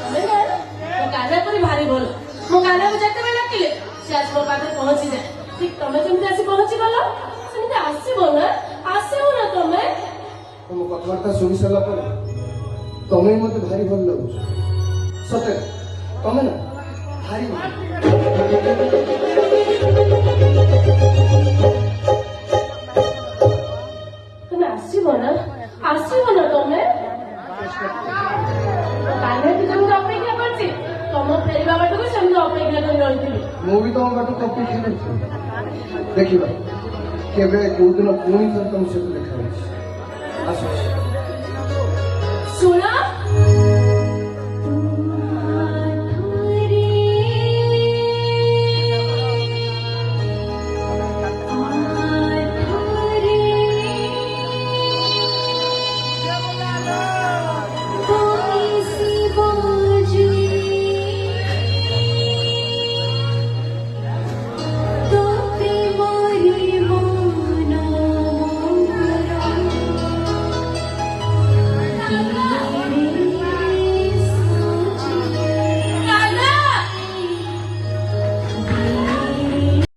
गाना पर भारी बोल मो गाना को जते बेला डाकिले से आज मो पाखे पहुंची जाए ठीक तमे जेमती आसी पहुंची गलो सेमती आसीबो ना आसीबो ना तमे तुम कथबार्ता शुणी सारा पर तमें मत भारी भल लगुच सते तमें ना भारी तमे आसीबो ना तमे गाना की तुम अपेक्षा करछि तम फेरिबा बाटू को सेमती अपेक्षा कर रहिथिलि मु भी तुम बाटू कॉपी खेलुछि देखिबा केबे कोउ दिन पुणी तुम से देखा आसो सुना